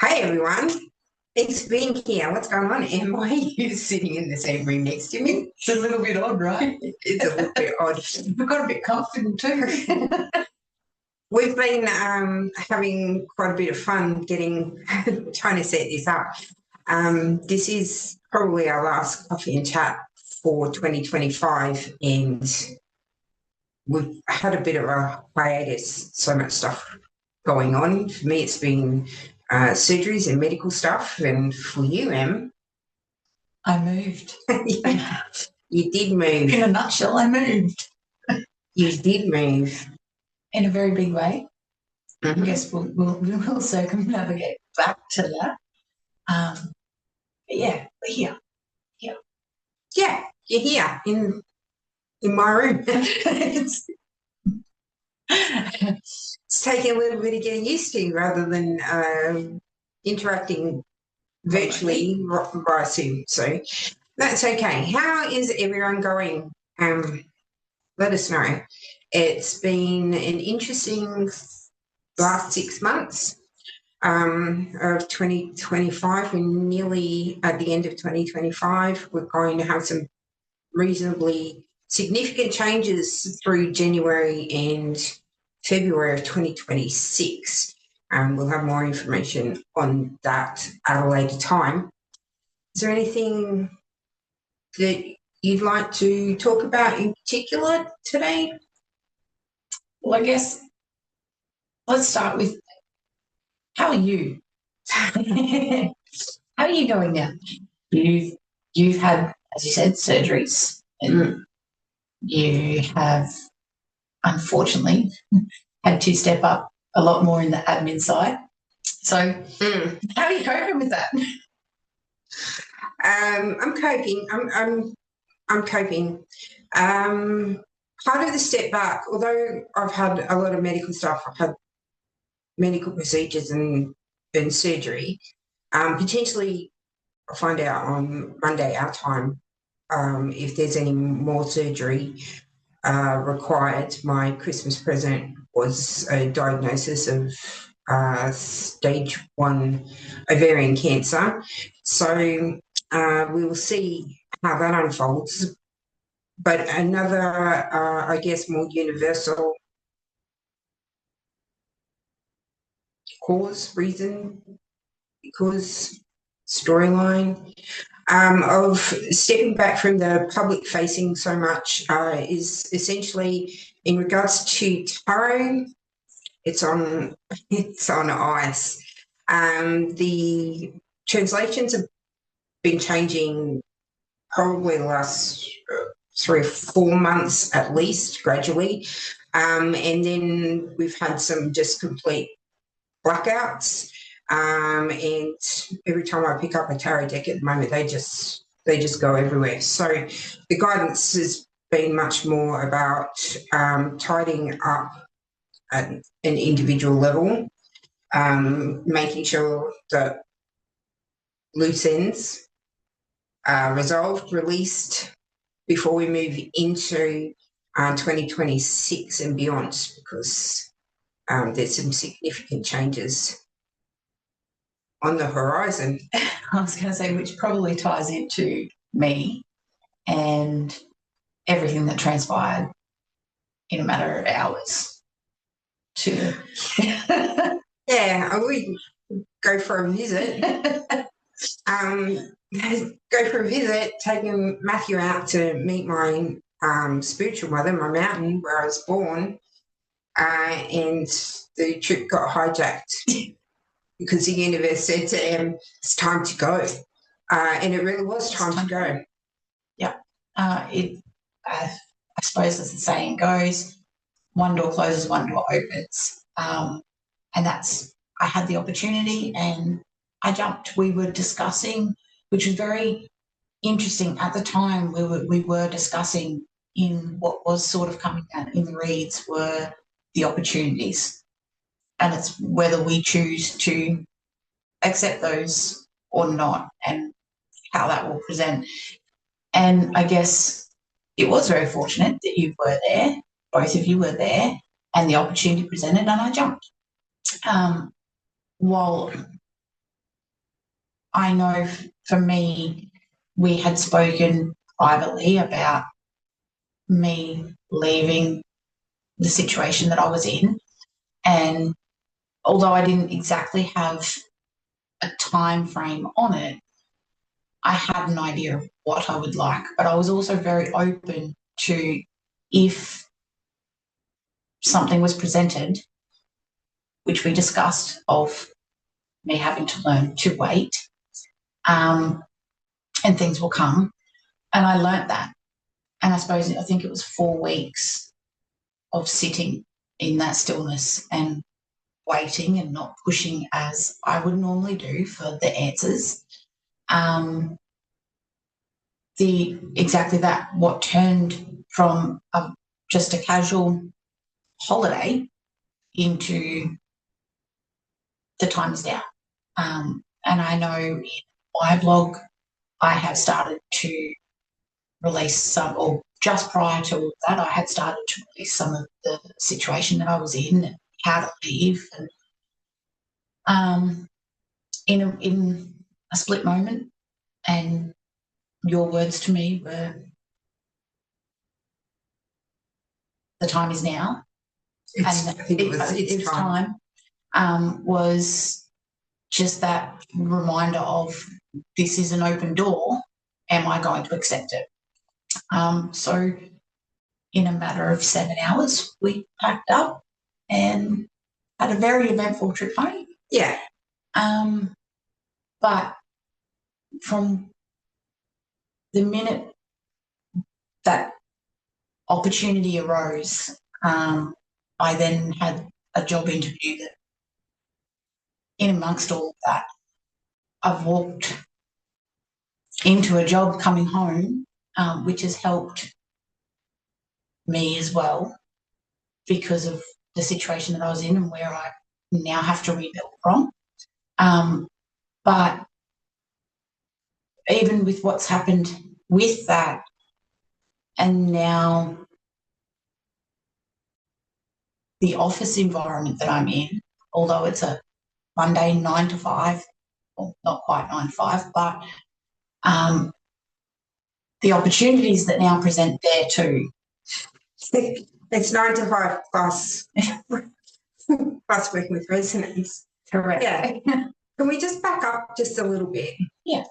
Hi everyone. Thanks for being here. What's going on, Em? Why are you sitting in the same room next to me? It's a little bit odd, right? It's a little bit odd. We've got a bit comfortable too. We've been having quite a bit of fun trying to set this up. This is probably our last coffee and chat for 2025, and we've had a bit of a hiatus. So much stuff going on. For me, it's been surgeries and medical stuff, and for you, Em, I moved. you did move. In a nutshell, I moved You did move. in a very big way. Mhm. I guess we'll circumnavigate back to that. But yeah, we're here. Yeah, you're here in my room. It's taking a little bit of getting used to rather than interacting virtually by Zoom. So that's okay. How is everyone going? Let us know. It's been an interesting last 6 months of 2025. We're nearly at the end of 2025. We're going to have some reasonably significant changes through January and February of 2026. We'll have more information on that at a later time. Is there anything that you'd like to talk about in particular today? Well, I guess let's start with how are you? How are you going now? You've had, as you said, surgeries, and you have unfortunately had to step up a lot more in the admin side. So how are you coping with that? I'm coping. I'm coping. Part of the step back, although I've had a lot of medical stuff, I've had medical procedures and surgery. Potentially, I'll find out on Monday our time if there's any more surgery required. My Christmas present was a diagnosis of stage 1 ovarian cancer. So we will see how that unfolds. But another, I guess, more universal storyline of stepping back from the public facing so much is essentially in regards to tarot. It's on ice. The translations have been changing probably the last 3 or 4 months at least, gradually. And then we've had some just complete blackouts. And every time I pick up a tarot deck at the moment, they just go everywhere. So the guidance has been much more about tidying up at an individual level, making sure that loose ends are resolved, released before we move into 2026 and beyond, because there's some significant changes on the horizon. I was going to say, which probably ties into me and everything that transpired in a matter of hours. Yeah, I would go for a visit. Go for a visit, taking Matthew out to meet my spiritual mother, my mountain where I was born, and the trip got hijacked because the universe said to him, "It's time to go," and it really was time to go. Yeah, I suppose as the saying goes, one door closes, one door opens, and that's. I had the opportunity and I jumped. We were discussing, which was very interesting at the time. We were discussing in what was sort of coming out in the reads were the opportunities, and it's whether we choose to accept those or not, and how that will present. And I guess it was very fortunate that you were there, both of you were there, and the opportunity presented, and I jumped. While I know for me, we had spoken privately about me leaving the situation that I was in. And although I didn't exactly have a time frame on it, I had an idea of what I would like, but I was also very open to if something was presented, which we discussed, of me having to learn to wait, and things will come. And I learnt that. And I think it was 4 weeks of sitting in that stillness and waiting and not pushing as I would normally do for the answers. Exactly that, what turned from just a casual holiday into the time is now. And I know in my blog, I have started to release some, or just prior to that, I had started to release some of the situation that I was in and how to leave. And in a split moment, and your words to me were, the time is now. I think it's time. Was just that reminder of, this is an open door. Am I going to accept it? So in a matter of 7 hours, we packed up and had a very eventful trip home. Yeah. But from the minute that opportunity arose, I then had a job interview that, in amongst all of that, I've walked into a job coming home, which has helped me as well because of the situation that I was in and where I now have to rebuild from. But even with what's happened with that, and now the office environment that I'm in, although it's a Monday 9 to 5, well, not quite 9 to 5, but the opportunities that now present there too. It's 9 to 5 plus plus working with residents. Correct. Yeah. Can we just back up just a little bit? Yeah.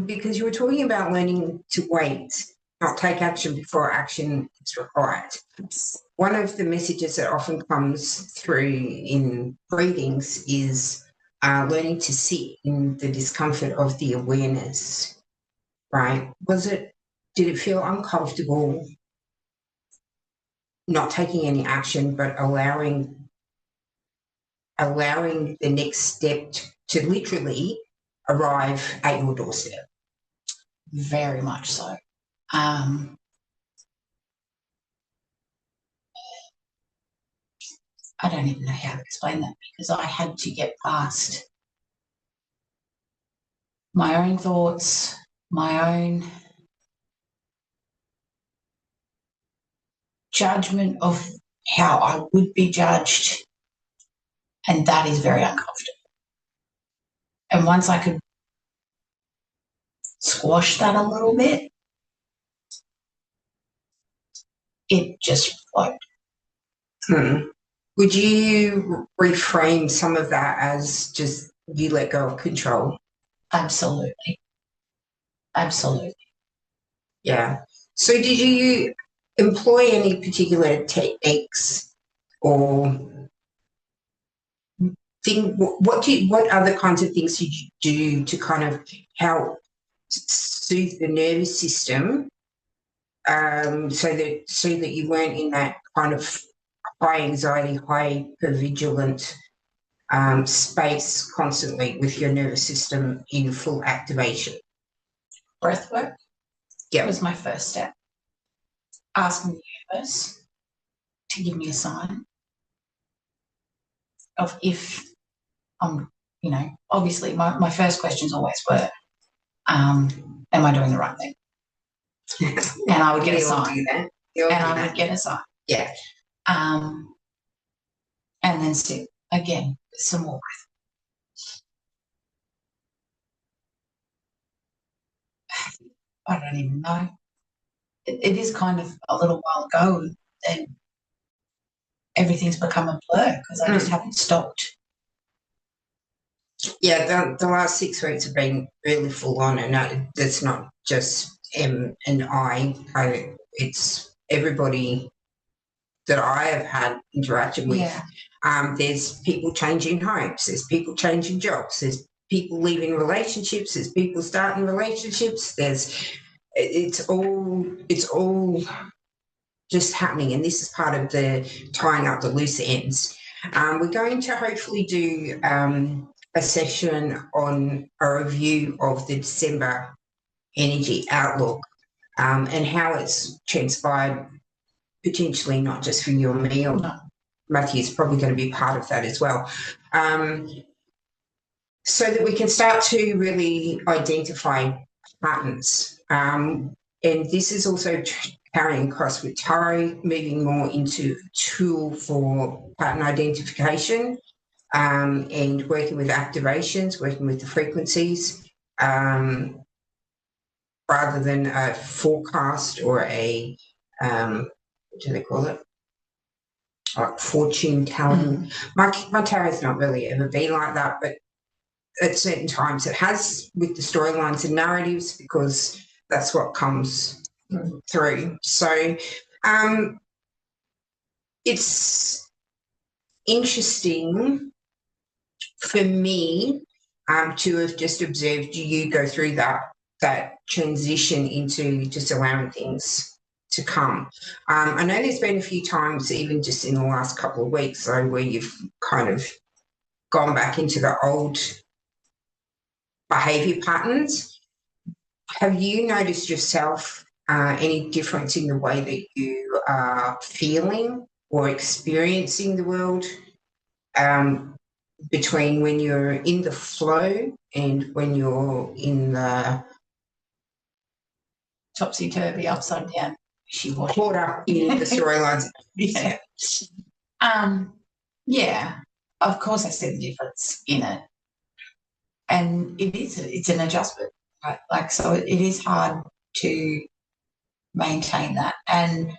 Because you were talking about learning to wait, not take action before action is required. One of the messages that often comes through in briefings is learning to sit in the discomfort of the awareness, right? Did it feel uncomfortable not taking any action, but allowing the next step to literally arrive at your doorstep? Very much so. I don't even know how to explain that, because I had to get past my own thoughts, my own judgment of how I would be judged, and that is very uncomfortable. And once I could squash that a little bit, it just flowed. Would you reframe some of that as just you let go of control? Absolutely. Absolutely. Yeah. So did you employ any particular techniques or what other kinds of things did you do to kind of help soothe the nervous system, so that you weren't in that kind of high anxiety, hypervigilant space constantly with your nervous system in full activation? Breath work Yeah. was my first step. Asking the universe to give me a sign of if I'm, obviously my first questions always were, am I doing the right thing? And I would get a sign. And I would get a sign. Yeah. And then sit again with some more breath. I don't even know. It is kind of a little while ago, and everything's become a blur because I just haven't stopped. Yeah, the last 6 weeks have been really full on, and that's not just Em and it's everybody that I have had interaction with. Yeah. There's people changing homes, there's people changing jobs, there's people leaving relationships, there's people starting relationships, it's all just happening, and this is part of the tying up the loose ends. We're going to hopefully do a session on a review of the December energy outlook, and how it's transpired, potentially not just for you and me, or Matthew's probably going to be part of that as well, so that we can start to really identify patterns. And this is also carrying across with tarot, moving more into a tool for pattern identification, and working with activations, working with the frequencies, rather than a forecast or a, what do they call it? Like fortune telling. My tarot's not really ever been like that, but at certain times it has, with the storylines and narratives, because that's what comes through. So it's interesting for me to have just observed you go through that transition into just allowing things to come. I know there's been a few times, even just in the last couple of weeks, though, where you've kind of gone back into the old behaviour patterns. Have you noticed yourself any difference in the way that you are feeling or experiencing the world, between when you're in the flow and when you're in the topsy-turvy, upside down, caught up in the storylines? Yeah. Yeah, of course I see the difference in it. And it's an adjustment, right? Like, so it is hard to maintain that. And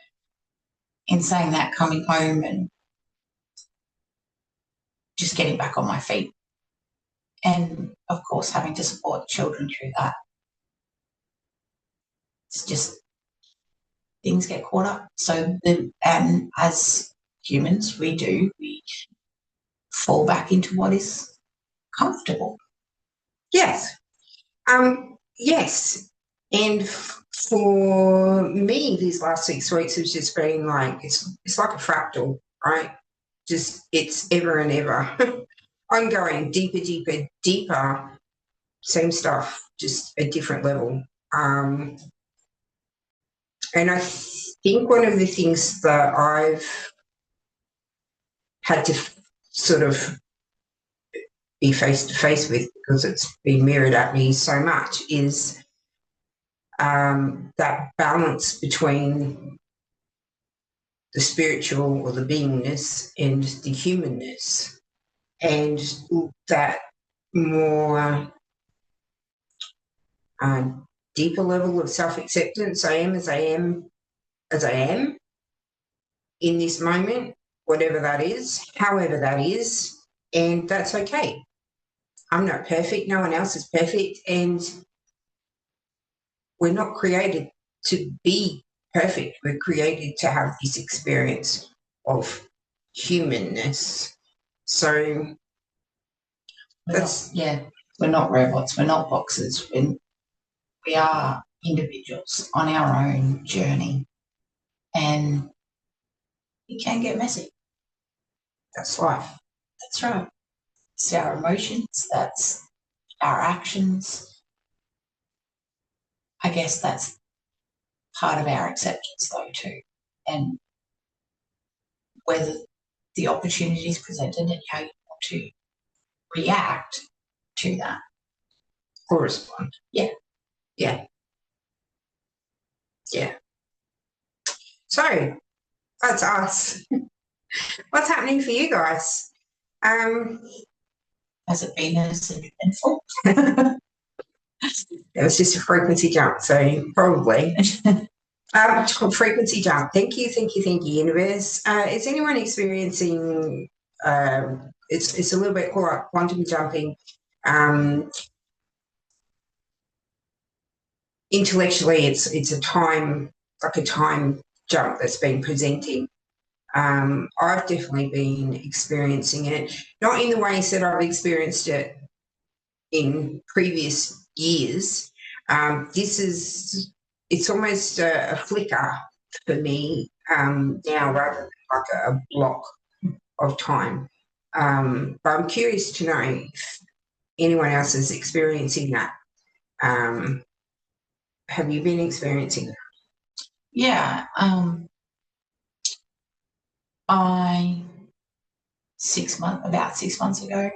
in saying that, coming home and just getting back on my feet, and of course having to support children through that, it's just things get caught up. So and as humans, we fall back into what is comfortable. Yes. Yes. And for me, these last 6 weeks has just been like, it's like a fractal, right? Just, it's ever and ever ongoing, deeper, deeper, deeper, same stuff, just a different level. And I think one of the things that I've had to sort of be face to face with, because it's been mirrored at me so much, is that balance between the spiritual or the beingness and the humanness, and that more deeper level of self-acceptance. I am as I am as I am in this moment, whatever that is, however that is, and that's okay. I'm not perfect, no one else is perfect, and we're not created to be perfect. We're created to have this experience of humanness. So we're not robots, we're not boxes. We are individuals on our own journey, and it can get messy. That's life. That's right. It's our emotions, that's our actions. I guess that's part of our acceptance, though, too, and whether the opportunity is presented and how you want to react to that. Or respond. Yeah. Yeah. Yeah. So that's us. What's happening for you guys? Has it been as eventful? It was just a frequency jump, so probably. Frequency jump. Thank you, universe. Is anyone experiencing? It's a little bit called quantum jumping. Intellectually, it's a time jump that's been presenting. I've definitely been experiencing it, not in the ways that I've experienced it in previous years. It's almost a flicker for me now rather than like a block of time. But I'm curious to know if anyone else is experiencing that. Have you been experiencing that? Yeah. About 6 months ago,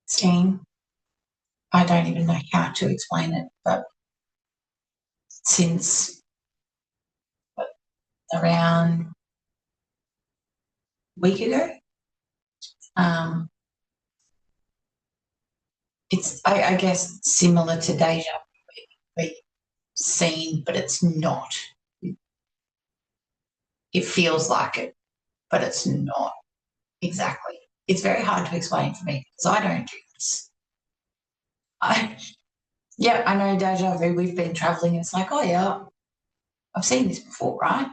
seen, I don't even know how to explain it, but since around a week ago, it's, I guess, similar to deja vu seen, but it's not. It feels like it, but it's not exactly. It's very hard to explain for me because I don't do this. I know deja vu. We've been traveling and it's like, oh yeah, I've seen this before, right?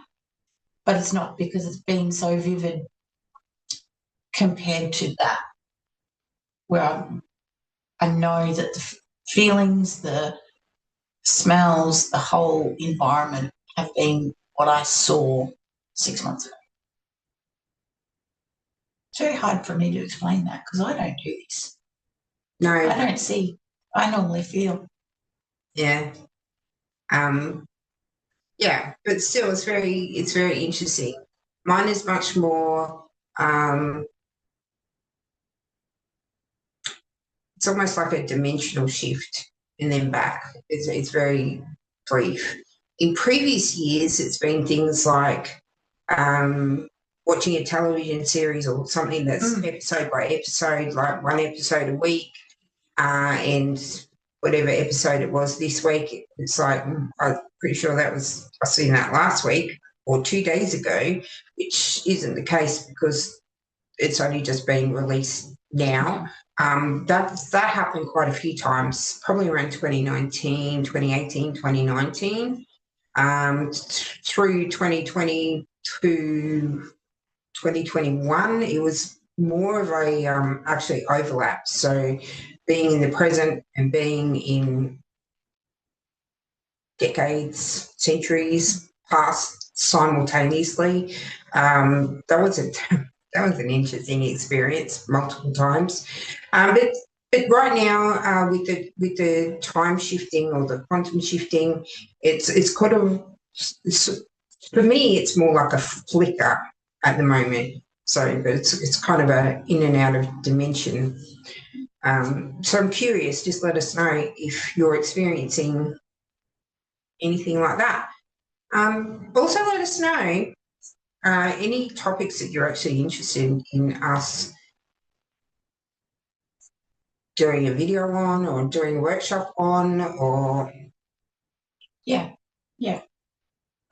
But it's not because it's been so vivid compared to that, where I know that the feelings, the smells, the whole environment have been what I saw 6 months ago. It's very hard for me to explain that because I don't do this. No. I don't see. I normally feel. Yeah. Yeah, but still, it's very interesting. Mine is much more. It's almost like a dimensional shift and then back. It's very brief. In previous years, it's been things like watching a television series or something that's episode by episode, like one episode a week, and whatever episode it was this week, it's like, I'm pretty sure I seen that last week or 2 days ago, which isn't the case because it's only just been released now. That happened quite a few times, probably around 2019, 2018, 2019, through 2020 to 2021. It was more of a actually overlap. So being in the present and being in decades, centuries past simultaneously. That was an interesting experience multiple times. But right now, with the time shifting or the quantum shifting, it's kind of, for me, it's more like a flicker at the moment. So, but it's kind of a in and out of dimension. So I'm curious. Just let us know if you're experiencing anything like that. Also, let us know any topics that you're actually interested in us doing a video on or doing a workshop on, or Yeah. I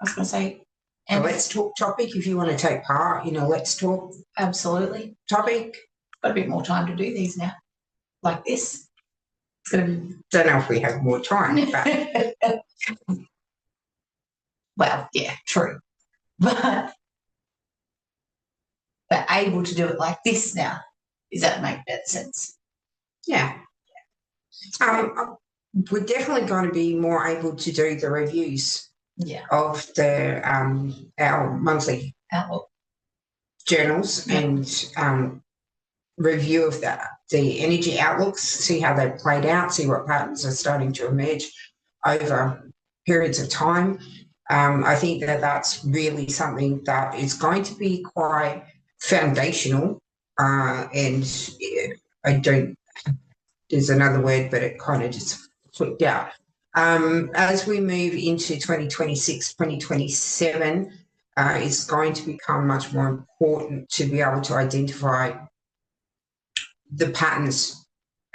was going to say, a let's talk topic if you want to take part in a let's talk absolutely topic. Got a bit more time to do these now, like this. It's going to be. Don't know if we have more time, but well, yeah, true, but they're able to do it like this now. Does that make better sense? Yeah. We're definitely going to be more able to do the reviews of the our monthly outlook journals and review of the energy outlooks, see how they've played out, see what patterns are starting to emerge over periods of time. I think that's really something that is going to be quite foundational, and I don't, there's another word, but it kind of just flipped out. As we move into 2026, 2027, it's going to become much more important to be able to identify the patterns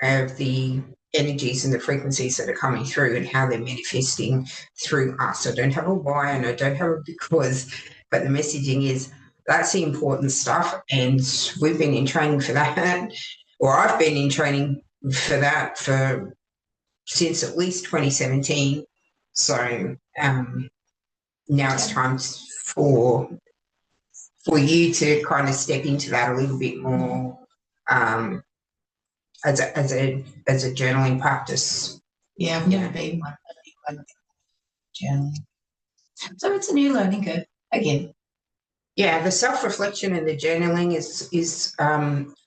of the energies and the frequencies that are coming through and how they're manifesting through us. I don't have a why and I don't have a because, but the messaging is that's the important stuff. And we've been in training for that, or I've been in training for that since at least 2017. So now it's time for you to kind of step into that a little bit more as a journaling practice. Yeah, I've never been one journaling. So it's a new learning curve again. Yeah, the self-reflection and the journaling is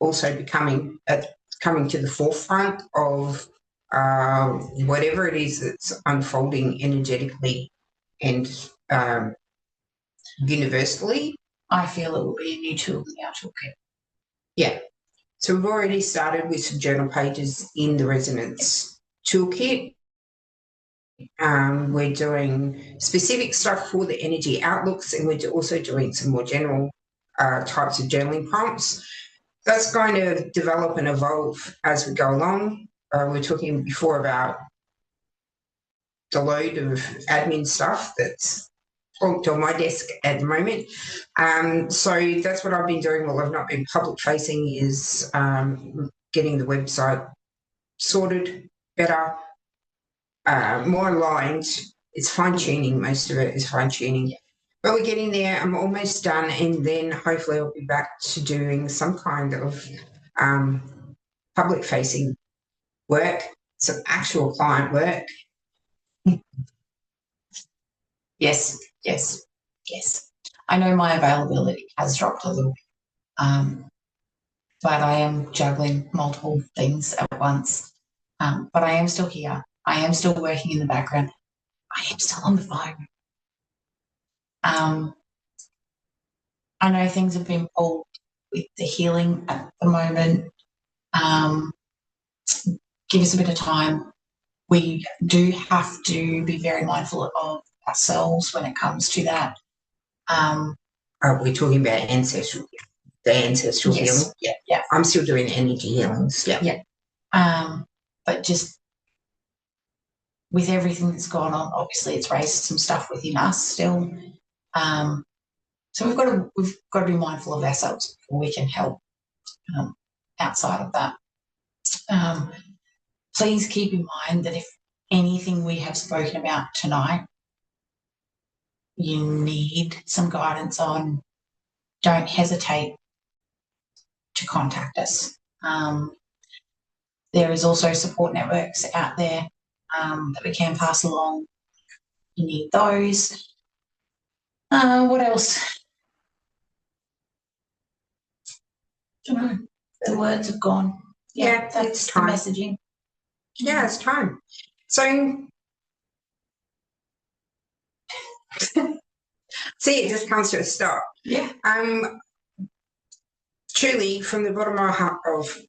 also coming to the forefront of whatever it is that's unfolding energetically and universally. I feel it will be a new tool in our toolkit. Yeah. So we've already started with some journal pages in the Resonance Toolkit. We're doing specific stuff for the energy outlooks, and we're also doing some more general types of journaling prompts. That's going to develop and evolve as we go along. We were talking before about the load of admin stuff that's on my desk at the moment. So that's what I've been doing while I've not been public facing is getting the website sorted better, more aligned. It's fine tuning. Most of it is fine tuning, but we're getting there. I'm almost done, and then hopefully I'll be back to doing some kind of public facing work, some actual client work. Yes, yes, yes. I know my availability has dropped a little bit, but I am juggling multiple things at once. But I am still here. I am still working in the background. I am still on the phone. I know things have been pulled with the healing at the moment. Give us a bit of time. We do have to be very mindful of ourselves when it comes to that. We're talking about the ancestral Yes. healing. Yeah, yeah. I'm still doing energy healings. Yeah. Yeah. But just with everything that's gone on, obviously it's raised some stuff within us still. So we've got to be mindful of ourselves before we can help outside of that. Please keep in mind that if anything we have spoken about tonight you need some guidance on, don't hesitate to contact us. There is also support networks out there that we can pass along. You need those. What else? I don't know. The words have gone. Yeah, that's the messaging. Yeah, it's time. So, see, it just comes to a stop. Yeah. Truly, from the bottom of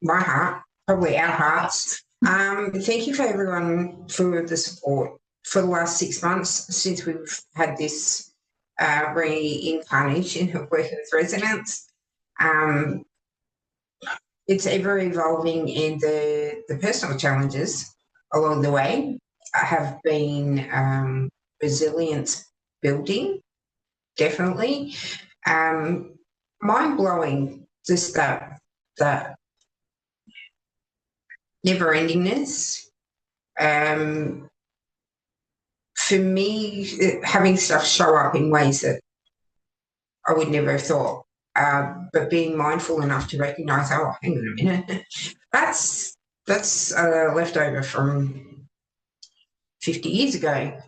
my heart, probably our hearts, thank you for everyone for the support for the last 6 months since we've had this reincarnation of working with resonance. It's ever evolving, and the personal challenges along the way have been resilience building, definitely. Mind blowing, just that never endingness. For me, having stuff show up in ways that I would never have thought. But being mindful enough to recognise, oh, hang on a minute, that's leftover from 50 years ago.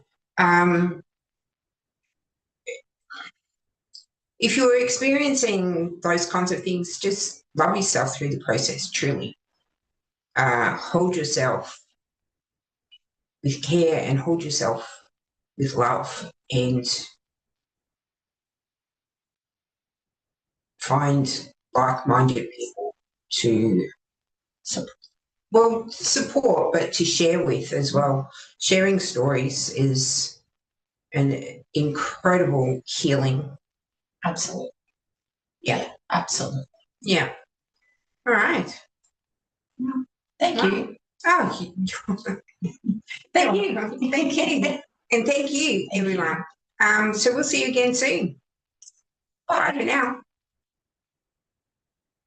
If you're experiencing those kinds of things, just love yourself through the process, truly. Hold yourself with care and hold yourself with love, and find like-minded people to support, but to share with as well. Sharing stories is an incredible healing. Absolutely. Yeah. Absolutely. Yeah. All right. Thank you. Oh, thank you. Thank you. And thank you, Thank you. everyone. So we'll see you again soon. Bye for now.